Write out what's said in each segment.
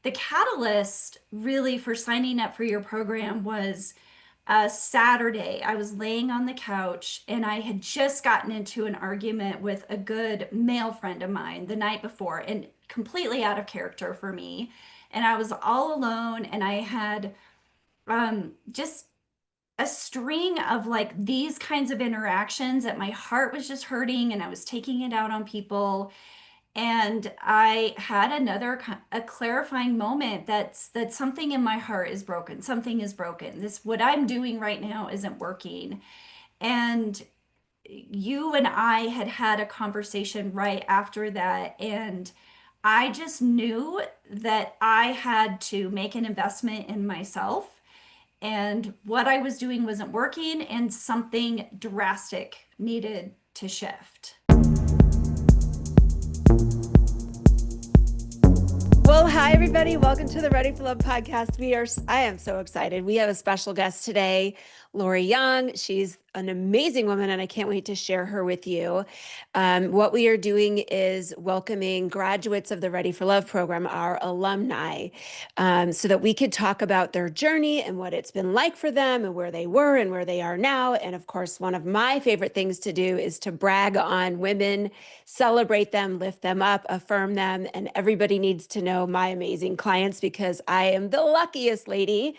the catalyst really for signing up for your program was a Saturday. I was laying on the couch and I had just gotten into an argument with a good male friend of mine the night before and completely out of character for me. And I was all alone and I had just a string of like these kinds of interactions that my heart was just hurting and I was taking it out on people. And I had a clarifying moment that something in my heart is broken. Something is broken. This, what I'm doing right now isn't working. And you and I had had a conversation right after that. And I just knew that I had to make an investment in myself. And what I was doing wasn't working, and something drastic needed to shift. Well, hi everybody. Welcome to the Ready for Love podcast. I am so excited. We have a special guest today, Lori Young. She's an amazing woman and I can't wait to share her with you. What we are doing is welcoming graduates of the Ready for Love program, our alumni, so that we could talk about their journey and what it's been like for them and where they were and where they are now. And of course, one of my favorite things to do is to brag on women, celebrate them, lift them up, affirm them. And everybody needs to know my amazing clients because I am the luckiest lady.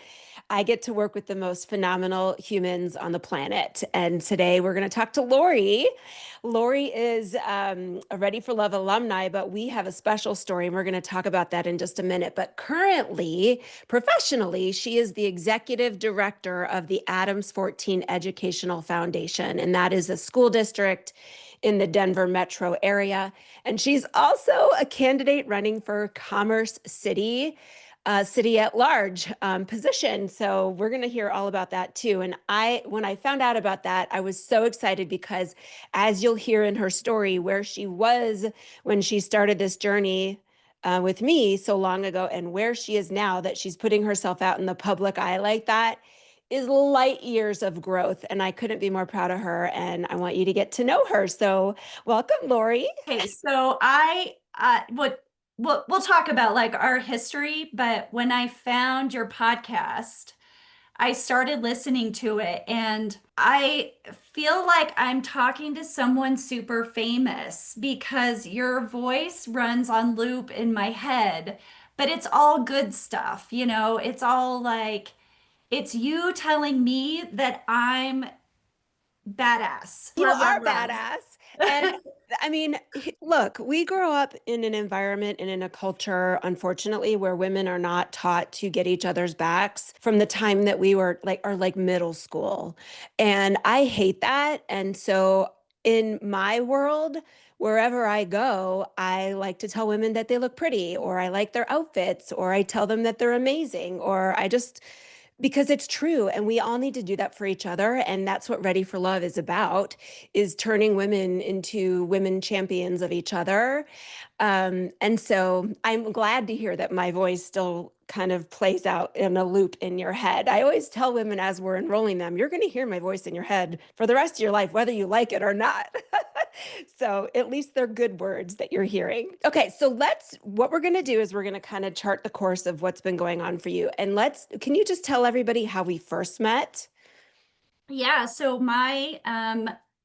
I get to work with the most phenomenal humans on the planet. And today we're going to talk to Lori. Lori is a Ready for Love alumni, but we have a special story and we're going to talk about that in just a minute. But currently, professionally, she is the executive director of the Adams 14 Educational Foundation, and that is a school district in the Denver metro area. And she's also a candidate running for Commerce City, city at large position. So we're going to hear all about that too. And when I found out about that, I was so excited because as you'll hear in her story, where she was when she started this journey with me so long ago and where she is now, that she's putting herself out in the public eye like that, is light years of growth. And I couldn't be more proud of her. And I want you to get to know her. So welcome, Lori. Okay, so I what we'll talk about like our history, but when I found your podcast, I started listening to it and I feel like I'm talking to someone super famous because your voice runs on loop in my head, but it's all good stuff, you know? It's all like it's you telling me that I'm badass You wherever I are run. badass. And I mean, look, we grow up in an environment and in a culture, unfortunately, where women are not taught to get each other's backs from the time that we were like middle school. And I hate that. And so in my world, wherever I go, I like to tell women that they look pretty, or I like their outfits, or I tell them that they're amazing, or I just because it's true and we all need to do that for each other, and that's what Ready for Love is about, is turning women into women champions of each other. And so I'm glad to hear that my voice still kind of plays out in a loop in your head. I always tell women as we're enrolling them, you're going to hear my voice in your head for the rest of your life, whether you like it or not. So at least they're good words that you're hearing. Okay, so what we're going to do is we're going to kind of chart the course of what's been going on for you. And can you just tell everybody how we first met? Yeah, so my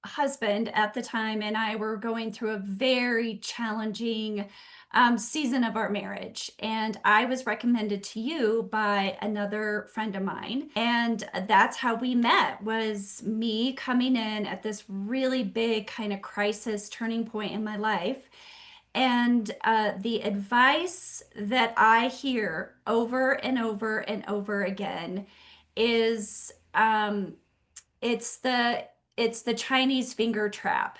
husband at the time and I were going through a very challenging season of our marriage. And I was recommended to you by another friend of mine. And that's how we met, was me coming in at this really big kind of crisis turning point in my life. And the advice that I hear over and over and over again is it's the Chinese finger trap.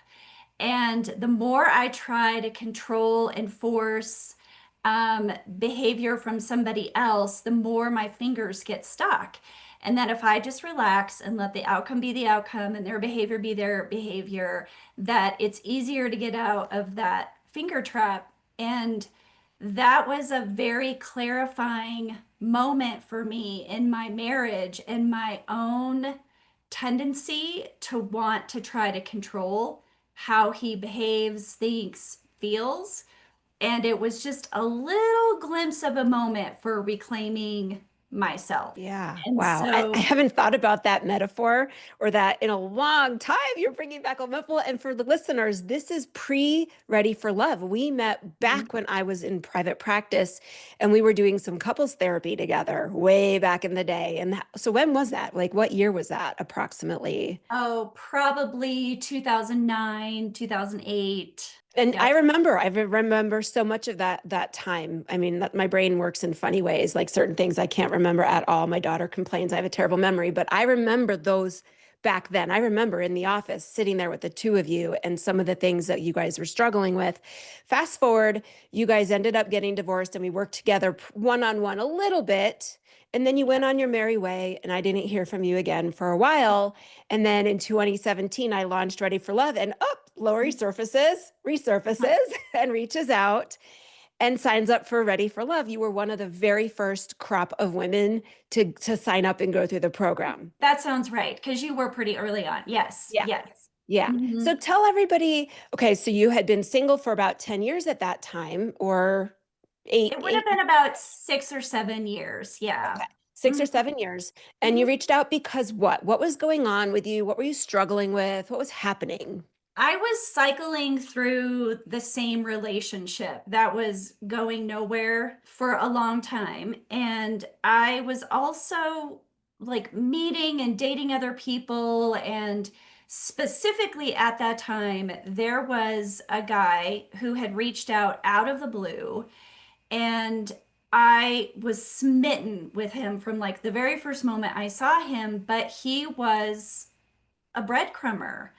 And the more I try to control and force behavior from somebody else, the more my fingers get stuck. And that if I just relax and let the outcome be the outcome and their behavior be their behavior, that it's easier to get out of that finger trap. And that was a very clarifying moment for me in my marriage and my own tendency to want to try to control how he behaves, thinks, feels. And it was just a little glimpse of a moment for reclaiming myself. Yeah. And Wow. I so, haven't thought about that metaphor or that in a long time. You're bringing back a metaphor. And for the listeners, this is pre Ready for Love. We met back when I was in private practice and we were doing some couples therapy together way back in the day. And so when was that? Like, what year was that approximately? oh, probably 2009, 2008. And Yep. I remember so much of that time. I mean, that my brain works in funny ways, like certain things I can't remember at all. My daughter complains I have a terrible memory, but I remember those back then. I remember in the office sitting there with the two of you and some of the things that you guys were struggling with. Fast forward, you guys ended up getting divorced and we worked together one on one a little bit. And then you went on your merry way, and I didn't hear from you again for a while. And then in 2017, I launched Ready for Love, and up, Lori resurfaces, and reaches out and signs up for Ready for Love. You were one of the very first crop of women to sign up and go through the program. That sounds right, because you were pretty early on. Yes, Yeah. yes. Yeah. So Mhm. tell everybody, okay, so you had been single for about 10 years at that time, or It would have eight, been about 6 or 7 years. Yeah. okay, six or Mhm. 7 years. And you Mhm. reached out because what? What was going on with you? What were you struggling with? What was happening? I was cycling through the same relationship that was going nowhere for a long time. And I was also like meeting and dating other people. And specifically at that time, there was a guy who had reached out of the blue. And I was smitten with him from like the very first moment I saw him, but he was a breadcrumber.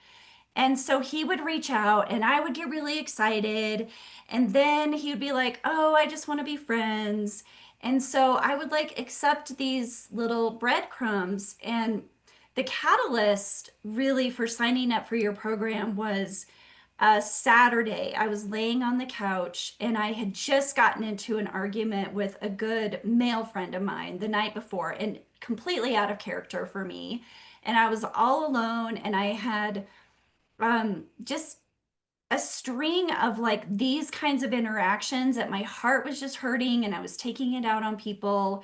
And so he would reach out and I would get really excited. And then he would be like, oh, I just want to be friends. And so I would like accept these little breadcrumbs. And the catalyst really for signing up for your program was a Saturday. I was laying on the couch and I had just gotten into an argument with a good male friend of mine the night before and completely out of character for me. And I was all alone and I had just a string of like these kinds of interactions that my heart was just hurting and I was taking it out on people.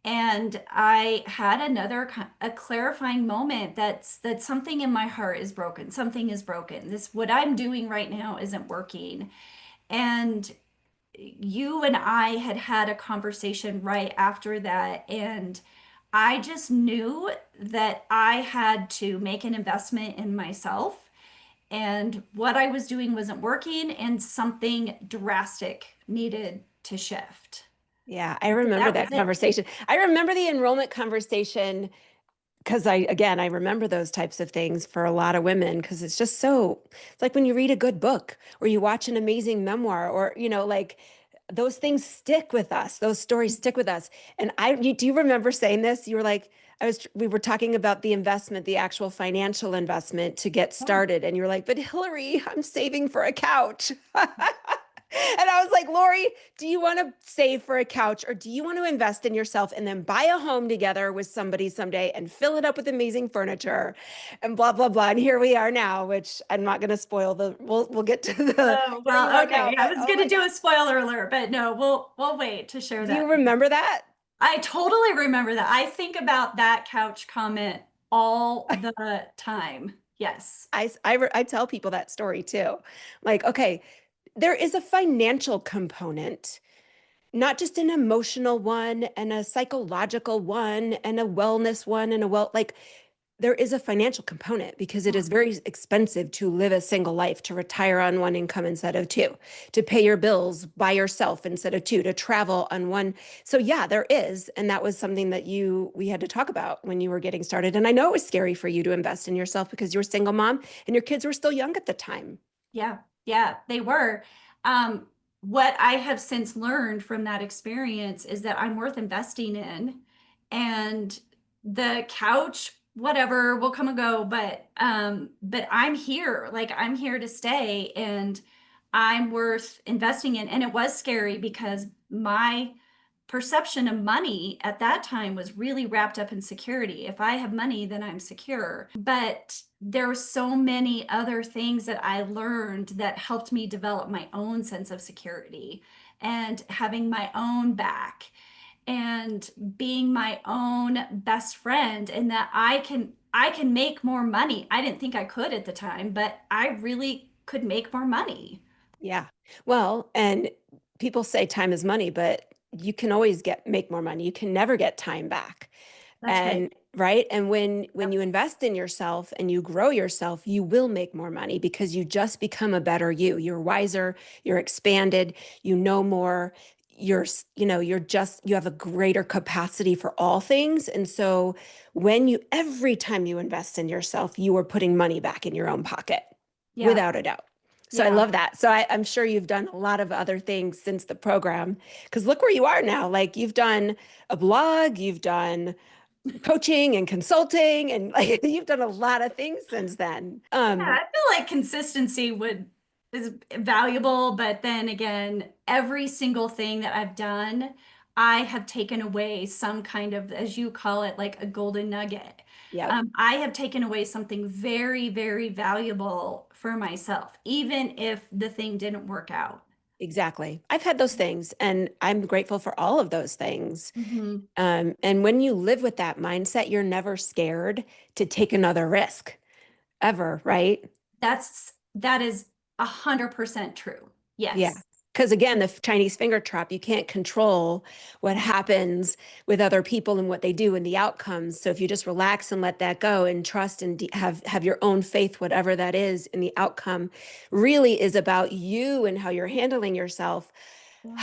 And I had a clarifying moment that something in my heart is broken. Something is broken. This, what I'm doing right now isn't working. And you and I had had a conversation right after that. And I just knew that I had to make an investment in myself and what I was doing wasn't working, and something drastic needed to shift. Yeah, I So remember that was that it. conversation. I remember the enrollment conversation because I remember those types of things for a lot of women because it's just so, it's like when you read a good book or you watch an amazing memoir or, like those things stick with us. Those stories stick with us. And do you remember saying this? You were like, we were talking about the investment, the actual financial investment to get Yeah. started. And you're like, but Hillary, I'm saving for a couch. And I was like, Lori, do you want to save for a couch or do you want to invest in yourself and then buy a home together with somebody someday and fill it up with amazing furniture and blah, blah, blah. And here we are now, which I'm not going to spoil we'll get to the, Oh, here you well, are now, okay. I but was oh going to my do God. a spoiler alert, but no, we'll wait to share Do you that. remember that? I totally remember that. I think about that couch comment all the time. Yes. I tell people that story too. Like, okay, there is a financial component, not just an emotional one and a psychological one and a wellness one and like there is a financial component because it is very expensive to live a single life, to retire on one income instead of two, to pay your bills by yourself instead of two, to travel on one. So yeah, there is. And that was something that we had to talk about when you were getting started. And I know it was scary for you to invest in yourself because you were a single mom and your kids were still young at the time. Yeah, yeah, they were. Um, what I have since learned from that experience is that I'm worth investing in, and the couch, whatever, will come and go, but I'm here, like I'm here to stay, and I'm worth investing in. And it was scary because my perception of money at that time was really wrapped up in security. If I have money, then I'm secure. But there were so many other things that I learned that helped me develop my own sense of security and having my own back and being my own best friend, and that I can make more money. I didn't think I could at the time, but I really could make more money. Yeah. Well, and people say time is money, but you can always make more money. You can never get time back. That's right. And right? And when Yep. you invest in yourself and you grow yourself, you will make more money because you just become a better you. You're wiser, you're expanded, you know more, you have a greater capacity for all things. And so every time you invest in yourself, you are putting money back in your own pocket Yeah. without a doubt. So I Yeah. love that. So I'm sure you've done a lot of other things since the program, because look where you are now. Like you've done a blog, you've done coaching and consulting, and like you've done a lot of things since then. Yeah, I feel like consistency would is valuable, but then again, every single thing that I've done, I have taken away some kind of, as you call it, like a golden nugget. Yep, I have taken away something very, very valuable for myself, even if the thing didn't work out. exactly. I've had those things, and I'm grateful for all of those things. Mhm. And when you live with that mindset, you're never scared to take another risk ever, right? That is 100% true. Yeah. Yes. Because again, the Chinese finger trap, you can't control what happens with other people and what they do and the outcomes. So if you just relax and let that go and trust and have your own faith, whatever that is, in the outcome really is about you and how you're handling yourself, Yeah.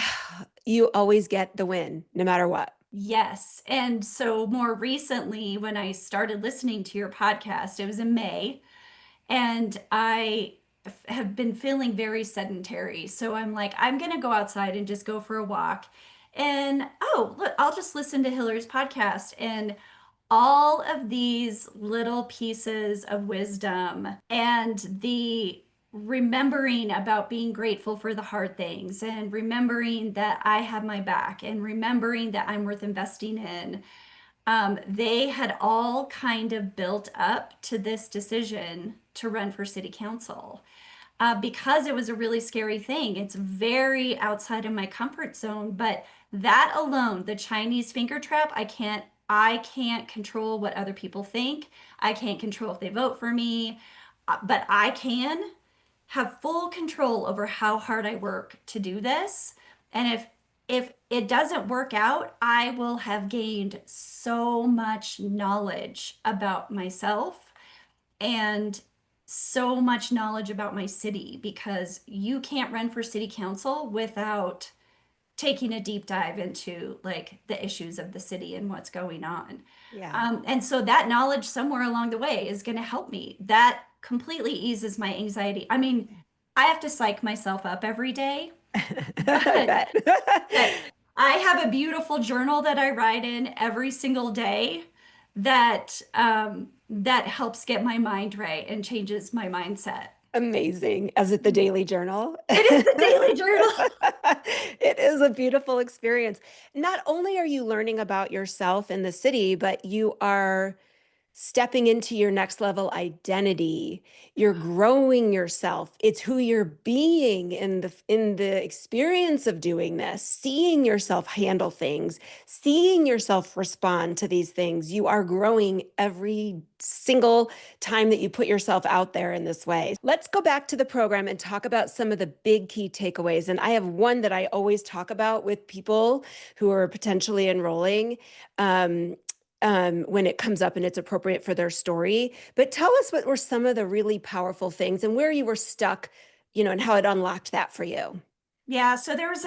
you always get the win, no matter what. Yes. And so more recently, when I started listening to your podcast, it was in May, and have been feeling very sedentary. So I'm like, I'm going to go outside and just go for a walk. And oh, look, I'll just listen to Hillary's podcast. And all of these little pieces of wisdom and the remembering about being grateful for the hard things and remembering that I have my back and remembering that I'm worth investing in, they had all kind of built up to this decision to run for city council, because it was a really scary thing. It's very outside of my comfort zone, but that alone, the Chinese finger trap, I can't control what other people think. I can't control if they vote for me, but I can have full control over how hard I work to do this. And if it doesn't work out, I will have gained so much knowledge about myself and so much knowledge about my city, because you can't run for city council without taking a deep dive into like the issues of the city and what's going on. Yeah. And so that knowledge somewhere along the way is going to help me. That completely eases my anxiety. I mean, I have to psych myself up every day, I but bet. but I have a beautiful journal that I write in every single day that helps get my mind right and changes my mindset. Amazing. As it the daily journal? It is the daily journal. It is a beautiful experience. Not only are you learning about yourself in the city, but you are stepping into your next level identity. You're growing yourself. It's who you're being in the experience of doing this, seeing yourself handle things, seeing yourself respond to these things. You are growing every single time that you put yourself out there in this way. Let's go back to the program and talk about some of the big key takeaways. And I have one that I always talk about with people who are potentially enrolling. Um, when it comes up and it's appropriate for their story. But tell us what were some of the really powerful things and where you were stuck, and how it unlocked that for you. Yeah, so there was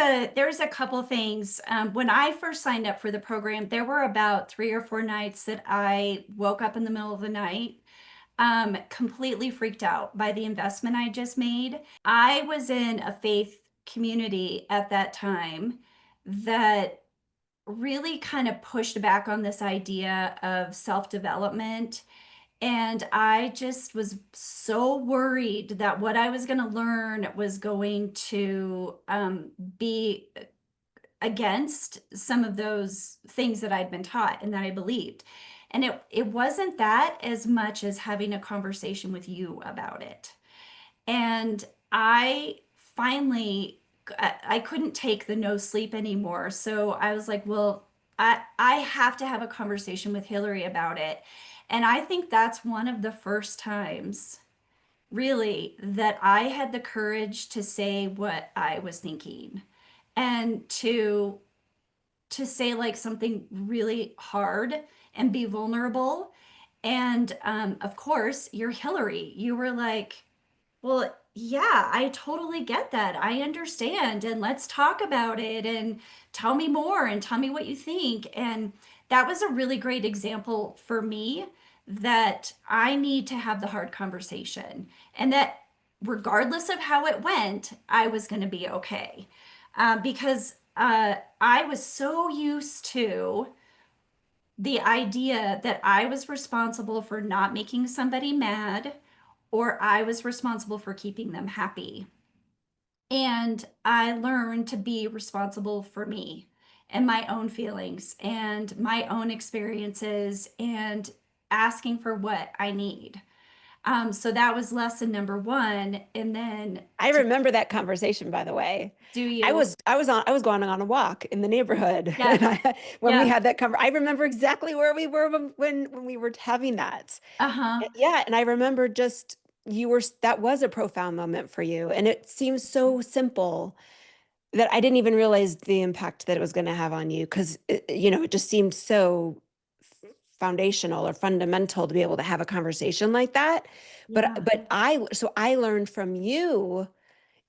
a couple things. When I first signed up for the program, there were about 3 or 4 nights that I woke up in the middle of the night, completely freaked out by the investment I just made. I was in a faith community at that time that really kind of pushed back on this idea of self-development. And I just was so worried that what I was going to learn was going to be against some of those things that I'd been taught and that I believed. And it wasn't that as much as having a conversation with you about it. And I finally I couldn't take the no sleep anymore. So I was like, well, I have to have a conversation with Hilary about it. And I think that's one of the first times really that I had the courage to say what I was thinking and to say like something really hard and be vulnerable. And of course, you're Hilary. You were like, well, yeah, I totally get that. I understand. And let's talk about it and tell me more and tell me what you think. And that was a really great example for me that I need to have the hard conversation and that regardless of how it went, I was going to be okay. Because I was so used to the idea that I was responsible for not making somebody mad or I was responsible for keeping them happy. And I learned to be responsible for me and my own feelings and my own experiences and asking for what I need. So that was lesson number one. And then I to remember that conversation, by the way. do you? I was going on a walk in the neighborhood, Yeah. and when we Yeah. had that I remember exactly where we were when we were having that. Uh-huh. Yeah, and I remember just that was a profound moment for you, and it seems so simple that I didn't even realize the impact that it was going to have on you because it just seemed so foundational or fundamental to be able to have a conversation like that. But Yeah. I learned from you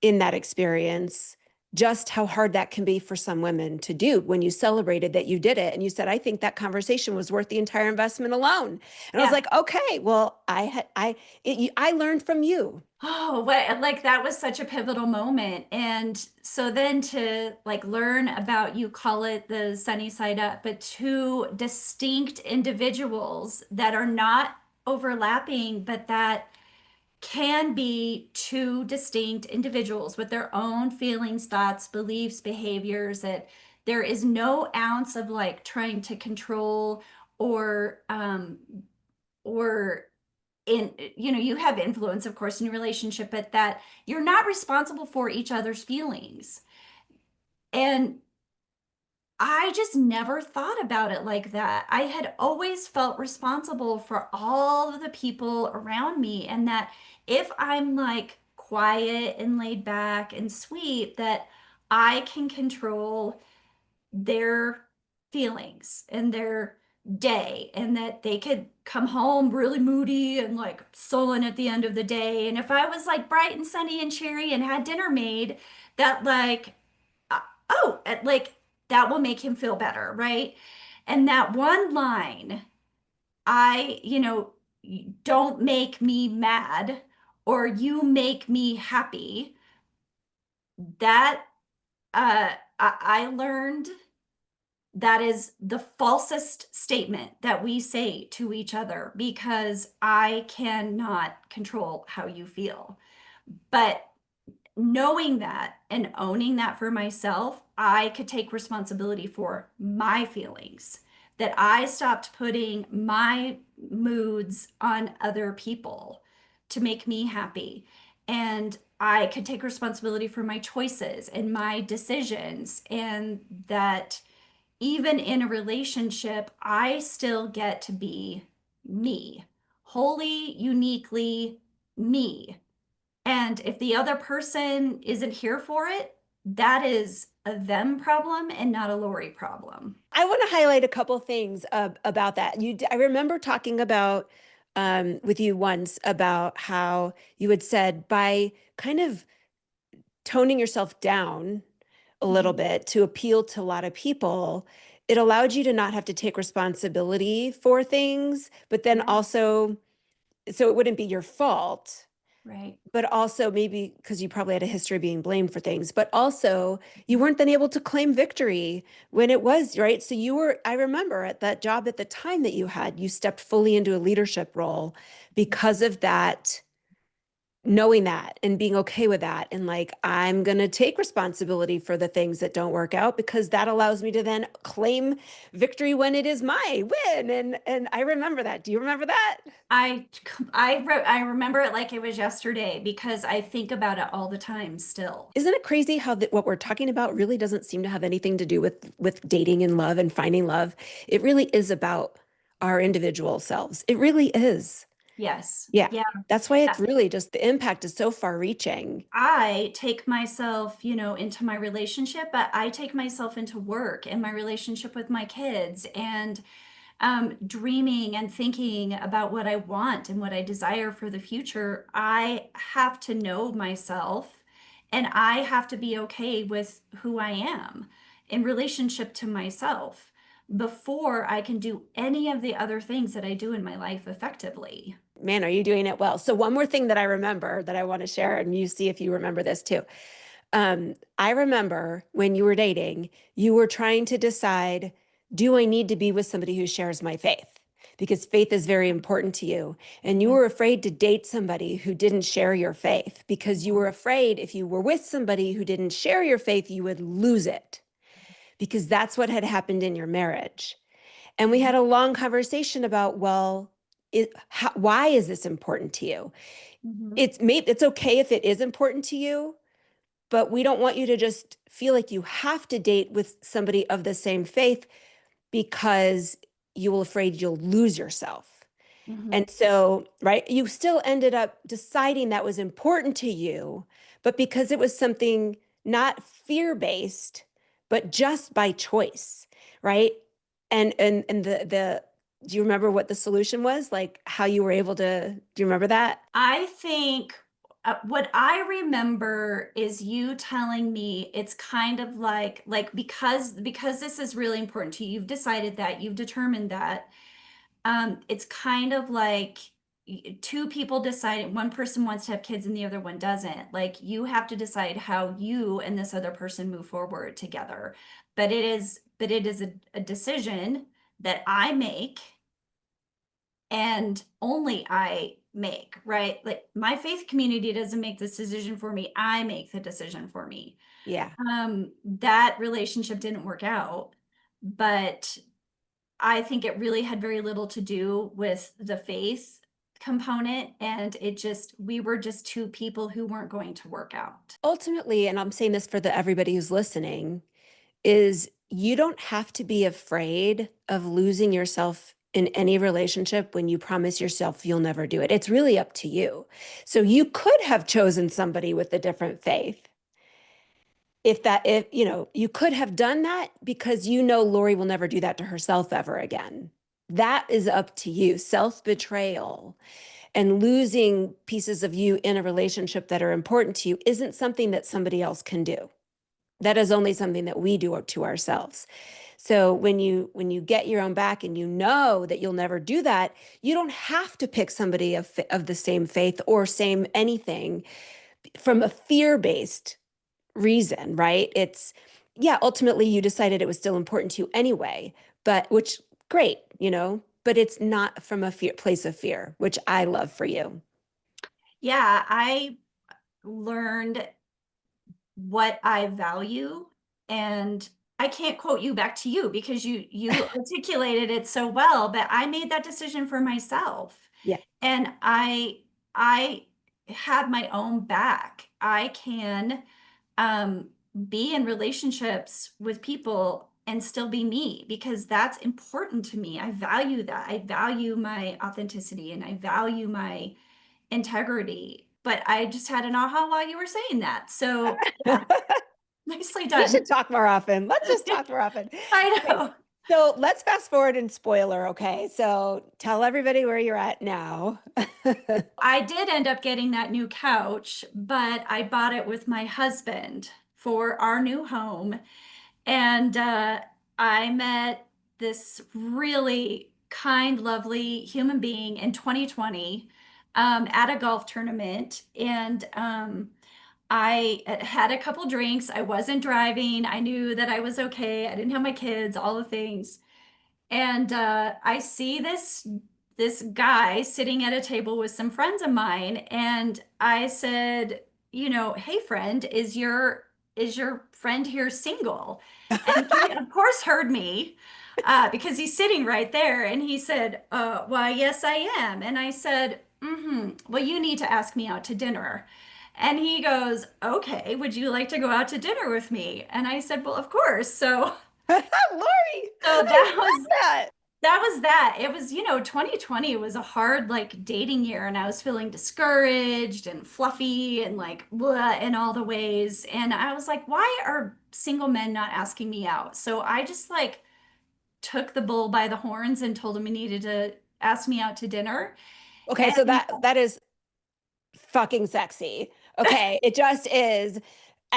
in that experience just how hard that can be for some women to do when you celebrated that you did it and you said, I think that conversation was worth the entire investment alone. And I was Yeah. like, okay, well, I learned from you. Oh, what like that was such a pivotal moment. And so then to like learn about you call it the sunny side up, but two distinct individuals that are not overlapping, but that can be two distinct individuals with their own feelings, thoughts, beliefs, behaviors, that there is no ounce of like trying to control or or in you have influence of course in your relationship but that you're not responsible for each other's feelings and I just never thought about it like that. I had always felt responsible for all of the people around me and that if I'm like quiet and laid back and sweet that I can control their feelings and their day and that they could come home really moody and like sullen at the end of the day. And if I was like bright and sunny and cheery and had dinner made, that like, like that will make him feel better, right? And that one line, don't make me mad or you make me happy, that I learned that is the falsest statement that we say to each other because I cannot control how you feel. But knowing that and owning that for myself, I could take responsibility for my feelings, that I stopped putting my moods on other people to make me happy. And I could take responsibility for my choices and my decisions, and that even in a relationship, I still get to be me, wholly, uniquely me. And if the other person isn't here for it, that is a them problem and not a Lori problem. I want to highlight a couple things about that. I remember talking about with you once about how you had said by kind of toning yourself down a little Mhm. bit to appeal to a lot of people, it allowed you to not have to take responsibility for things, but then Yeah, also, so it wouldn't be your fault, right. but also maybe because you probably had a history of being blamed for things, but also you weren't then able to claim victory when it was right. So I remember at that job at the time that you stepped fully into a leadership role because of that knowing that and being okay with that. And like, I'm going to take responsibility for the things that don't work out because that allows me to then claim victory when it is my win. And I remember that. Do you remember that? I I remember it like it was yesterday because I think about it all the time still. Isn't it crazy how that what we're talking about really doesn't seem to have anything to do with dating and love and finding love? It really is about our individual selves. It really is. Yes. Yeah. Yeah. That's why Yeah. it's really just the impact is so far reaching. I take myself, into my relationship, but I take myself into work and my relationship with my kids and dreaming and thinking about what I want and what I desire for the future. I have to know myself and I have to be okay with who I am in relationship to myself before I can do any of the other things that I do in my life effectively. Man, are you doing it well? So one more thing that I remember that I want to share, and you see if you remember this too. I remember when you were dating, you were trying to decide, do I need to be with somebody who shares my faith? Because faith is very important to you. And you were afraid to date somebody who didn't share your faith because you were afraid if you were with somebody who didn't share your faith, you would lose it because that's what had happened in your marriage. And we had a long conversation about, well, why is this important to you? Mhm. It's okay if it is important to you, but we don't want you to just feel like you have to date with somebody of the same faith because you will afraid you'll lose yourself. Mhm. And so, right, you still ended up deciding that was important to you, but because it was something not fear-based, but just by choice, right? And the do you remember what the solution was? Like how you were able to, do you remember that? I think what I remember is you telling me it's kind of like because this is really important to you, you've decided that, you've determined that. It's kind of like two people deciding one person wants to have kids and the other one doesn't. Like you have to decide how you and this other person move forward together. But it is a decision that I make and only I make, right? Like my faith community doesn't make this decision for me. I make the decision for me. Yeah. That relationship didn't work out, but I think it really had very little to do with the faith component. And we were just two people who weren't going to work out. Ultimately, and I'm saying this for the everybody who's listening, is you don't have to be afraid of losing yourself in any relationship when you promise yourself you'll never do it. It's really up to you. So you could have chosen somebody with a different faith. If you could have done that because Lori will never do that to herself ever again. That is up to you. Self-betrayal and losing pieces of you in a relationship that are important to you isn't something that somebody else can do. That is only something that we do to ourselves. So when you get your own back and you know that you'll never do that, you don't have to pick somebody of the same faith or same anything from a fear-based reason, right? It's yeah, ultimately you decided it was still important to you anyway, but which great, but it's not from a place of fear, which I love for you. Yeah, I learned what I value, and I can't quote you back to you because you articulated it so well, but I made that decision for myself. Yeah. And I have my own back. I can um, be in relationships with people and still be me because that's important to me. I value that. I value my authenticity and I value my integrity. But I just had an aha while you were saying that. So, yeah, nicely We done. should talk more often. Let's just talk more often. I Okay. know. So let's fast forward and spoiler. Okay. So tell everybody where you're at now. I did end up getting that new couch, but I bought it with my husband for our new home. And I met this really kind, lovely human being in 2020 at a golf tournament. And I had a couple drinks. I wasn't driving. I knew that I was okay. I didn't have my kids, all the things. And I see this this guy sitting at a table with some friends of mine, and I said, hey friend, is your friend here single? And he, of course, heard me because he's sitting right there, and he said, why, yes, I am. And I said, well, you need to ask me out to dinner. And he goes, okay, would you like to go out to dinner with me? And I said, well, of course. So Lori, so I that love was that. that was that. It was, 2020 was a hard like dating year, and I was feeling discouraged and fluffy and like blah in all the ways. And I was like, why are single men not asking me out? So I just like took the bull by the horns and told him he needed to ask me out to dinner. Okay, so And that is fucking sexy. Okay, it just is. It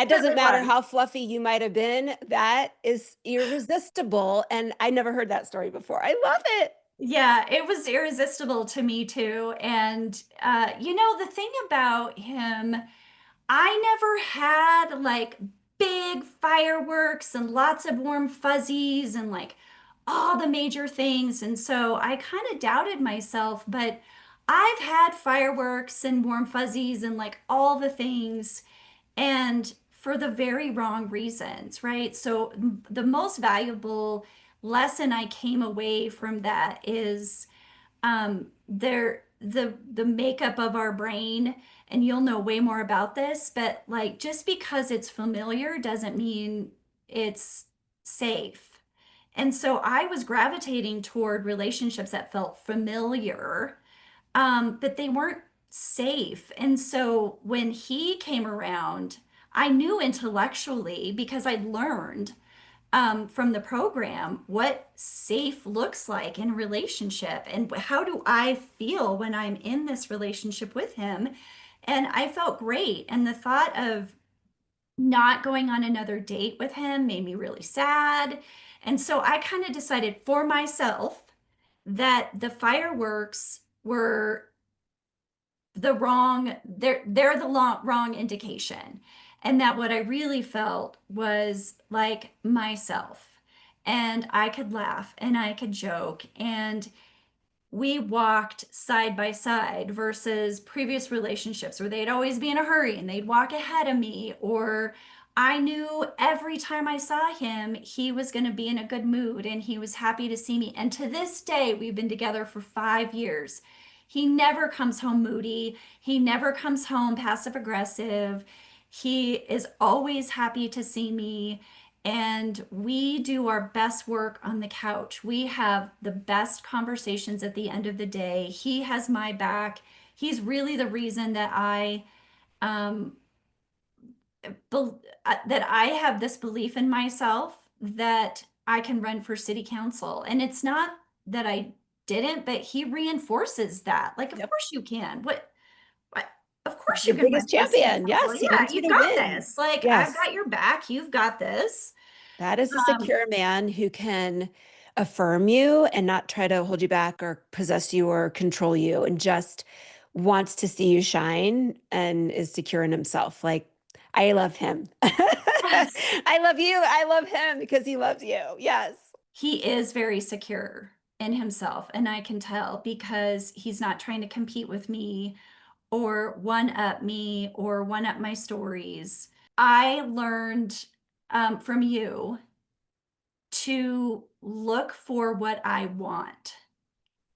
it doesn't really matter was. how fluffy you might have been. That is irresistible, and I never heard that story before. I love it. Yeah, it was irresistible to me too. And the thing about him, I never had like big fireworks and lots of warm fuzzies and like all the major things. And so I kind of doubted myself, but I've had fireworks and warm fuzzies and like all the things, and for the very wrong reasons, right? So the most valuable lesson I came away from that is the makeup of our brain, and you'll know way more about this, but like just because it's familiar doesn't mean it's safe. And so I was gravitating toward relationships that felt familiar, but they weren't safe. And so when he came around, I knew intellectually because I'd learned from the program what safe looks like in a relationship and how do I feel when I'm in this relationship with him. And I felt great. And the thought of not going on another date with him made me really sad. And so I kind of decided for myself that the fireworks were they're the wrong indication, and that what I really felt was like myself, and I could laugh and I could joke, and we walked side by side versus previous relationships where they'd always be in a hurry and they'd walk ahead of me, or I knew every time I saw him, he was going to be in a good mood and he was happy to see me. And to this day, we've been together for 5 years. He never comes home moody. He never comes home passive aggressive. He is always happy to see me, and we do our best work on the couch. We have the best conversations at the end of the day. He has my back. He's really the reason that um, that I have this belief in myself that I can run for city council. And it's not that I didn't, but he reinforces that. Like, of Yep. course you can. What? Of course you Your can run biggest for city champion. council. Yes, he Yeah, wants you you've to got win. this. Like, I've Yes. got your back. You've got this. That is a Um, secure man who can affirm you and not try to hold you back or possess you or control you and just wants to see you shine and is secure in himself. Like, I love him. yes. I love you. I love him because he loves you. Yes. He is very secure in himself, and I can tell because he's not trying to compete with me or one up me or one up my stories. I learned from you to look for what I want.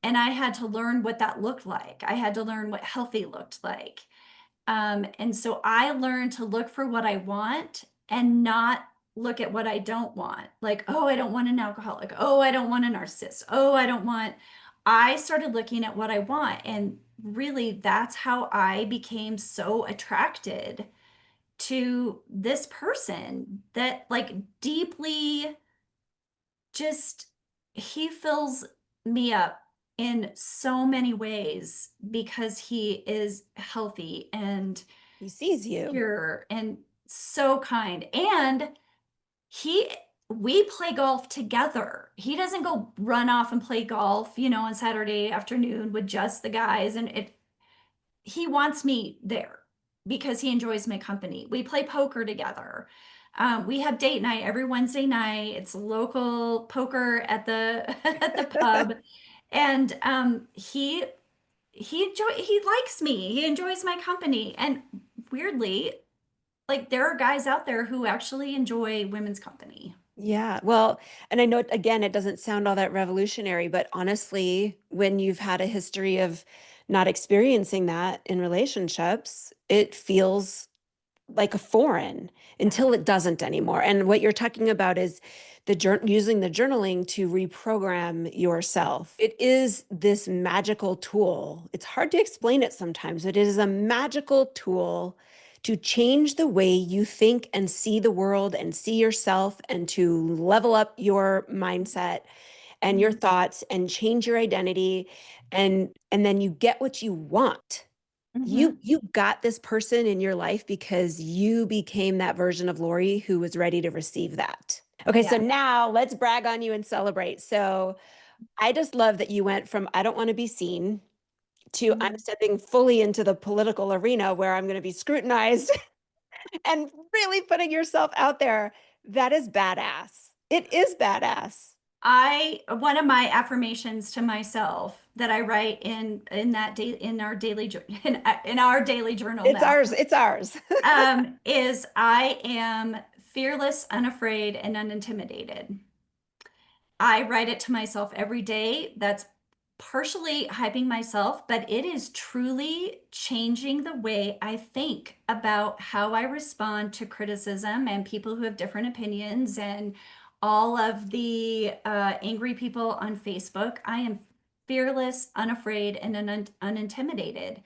And I had to learn what that looked like. I had to learn what healthy looked like. And so I learned to look for what I want and not look at what I don't want. Like, oh, I don't want an alcoholic. Oh, I don't want a narcissist. Oh, I don't want. I started looking at what I want. And really, that's how I became so attracted to this person that, like, deeply just, he fills me up in so many ways because he is healthy and He sees you. secure and so kind. And he we play golf together. He doesn't go run off and play golf, on Saturday afternoon with just the guys, and he wants me there because he enjoys my company. We play poker together. We have date night every Wednesday night. It's local poker at the at the pub, And he likes me. He enjoys my company. And weirdly, like there are guys out there who actually enjoy women's company. Yeah. Well, and I know again, it doesn't sound all that revolutionary, but honestly, when you've had a history of not experiencing that in relationships, it feels like a foreign until it doesn't anymore. And what you're talking about is using the journaling to reprogram yourself. It is this magical tool. It's hard to explain it sometimes, but it is a magical tool to change the way you think and see the world and see yourself and to level up your mindset and your Mhm. thoughts and change your identity and then you get what you want. Mhm. You got this person in your life because you became that version of Lori who was ready to receive that. Okay, Yeah. so now let's brag on you and celebrate. So I just love that you went from I don't want to be seen to I'm Mhm. stepping fully into the political arena where I'm going to be scrutinized and really putting yourself out there. That is badass. It is badass. One of my affirmations to myself that I write in that day in our in our daily journal It's now ours. It's ours. is I am fearless, unafraid, and unintimidated. I write it to myself every day. That's partially hyping myself, but it is truly changing the way I think about how I respond to criticism and people who have different opinions and all of the angry people on Facebook. I am fearless, unafraid, and unintimidated.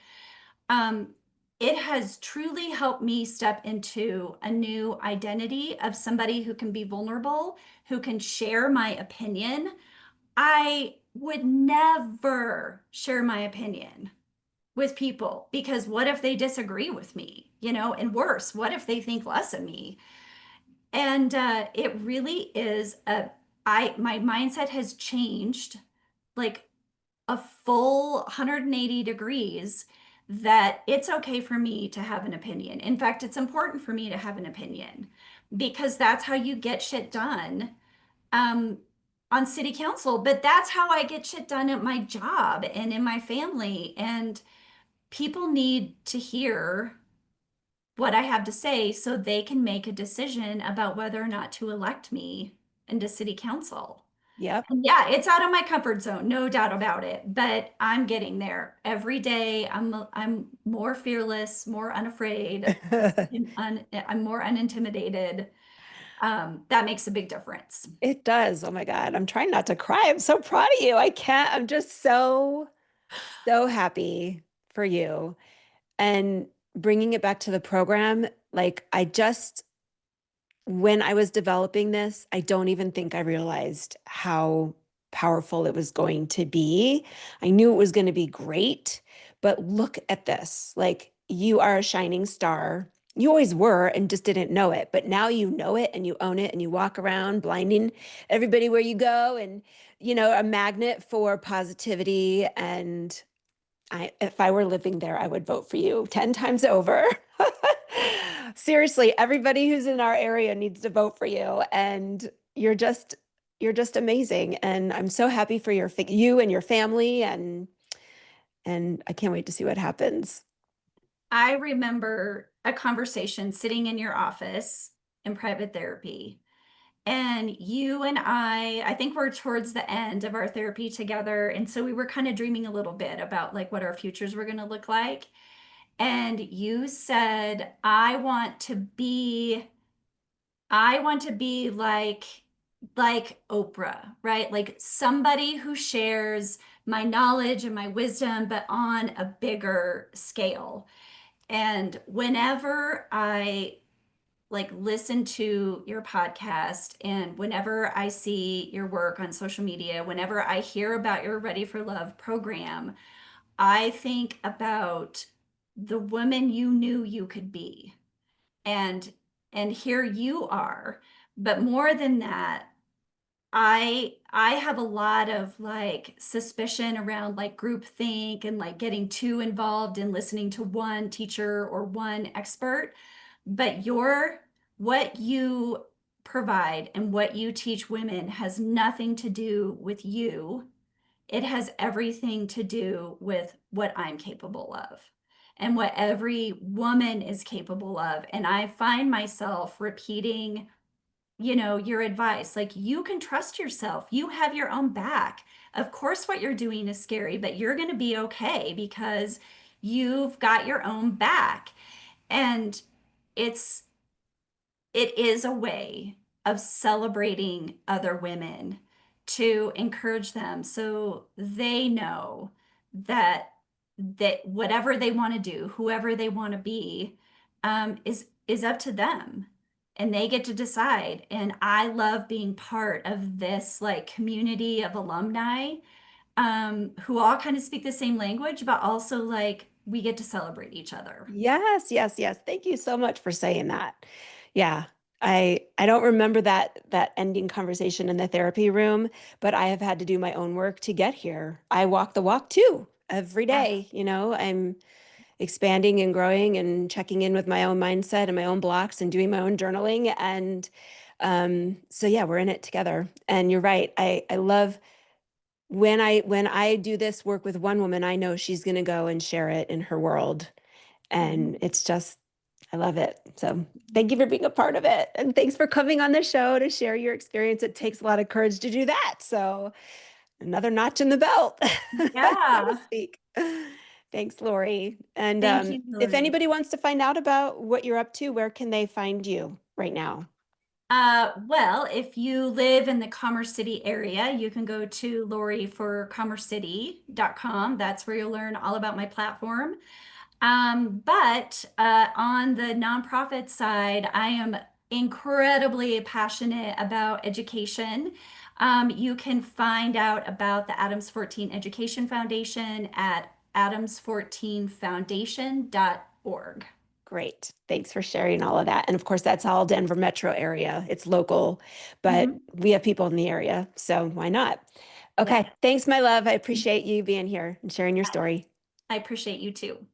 Um, it has truly helped me step into a new identity of somebody who can be vulnerable, who can share my opinion. I would never share my opinion with people because what if they disagree with me, and worse, what if they think less of me? And it really is my mindset has changed like a full 180 degrees that it's okay for me to have an opinion. In fact, it's important for me to have an opinion because that's how you get shit done um, on city council. But that's how I get shit done at my job and in my family. And people need to hear what I have to say so they can make a decision about whether or not to elect me into city council. Yep. And yeah, it's out of my comfort zone, no doubt about it, but I'm getting there. Every day I'm more fearless, more unafraid, I'm more unintimidated. That makes a big difference. It does. Oh my God. I'm trying not to cry. I'm so proud of you. I can't. I'm just so happy for you. And bringing it back to the program, like when I was developing this, I don't even think I realized how powerful it was going to be. I knew it was going to be great, but look at this. Like you are a shining star. You always were and just didn't know it, but now you know it and you own it and you walk around blinding everybody where you go and a magnet for positivity and if I were living there, I would vote for you 10 times over. Seriously, everybody who's in our area needs to vote for you. And you're just amazing. And I'm so happy for you and your family and I can't wait to see what happens. I remember a conversation sitting in your office in private therapy. And you and I think we're towards the end of our therapy together. And so we were kind of dreaming a little bit about like what our futures were going to look like. And you said, I want to be like Oprah, right? Like somebody who shares my knowledge and my wisdom, but on a bigger scale. And whenever I like listen to your podcast and whenever I see your work on social media, whenever I hear about your Ready for Love program, I think about the woman you knew you could be. And here you are. But more than that, I have a lot of like suspicion around like groupthink and like getting too involved in listening to one teacher or one expert. But what you provide and what you teach women has nothing to do with you. it has everything to do with what I'm capable of and what every woman is capable of. And I find myself repeating, your advice. Like, you can trust yourself. You have your own back. Of course, what you're doing is scary, but you're going to be okay because you've got your own back. And it's it is a way of celebrating other women to encourage them so they know that whatever they want to do, whoever they want to be, is up to them, and they get to decide. And I love being part of this like community of alumni, who all kind of speak the same language, but also like we get to celebrate each other. Yes, yes, yes. Thank you so much for saying that. Yeah. I don't remember that ending conversation in the therapy room, but I have had to do my own work to get here. I walk the walk too every Yeah. day, I'm expanding and growing and checking in with my own mindset and my own blocks and doing my own journaling. And so yeah, we're in it together. And you're right. I love when I do this work with one woman, I know she's going to go and share it in her world. And Mhm. it's just, I love it. So thank you for being a part of it. And thanks for coming on the show to share your experience. It takes a lot of courage to do that. So another notch in the belt, so to Yeah. speak. Thanks, Lori. And Thank you, if Hilary. anybody wants to find out about what you're up to, where can they find you right now? Well, if you live in the Commerce City area, you can go to loriforcommercecity.com. That's where you'll learn all about my platform. But on the nonprofit side, I am incredibly passionate about education. You can find out about the Adams 14 Education Foundation at adams14foundation.org. Great. Thanks for sharing all of that. And of course, that's all Denver metro area. It's local, but Mhm. we have people in the area. So why not? Yeah, Okay. Thanks, my love. I appreciate you being here and sharing your story. I appreciate you too.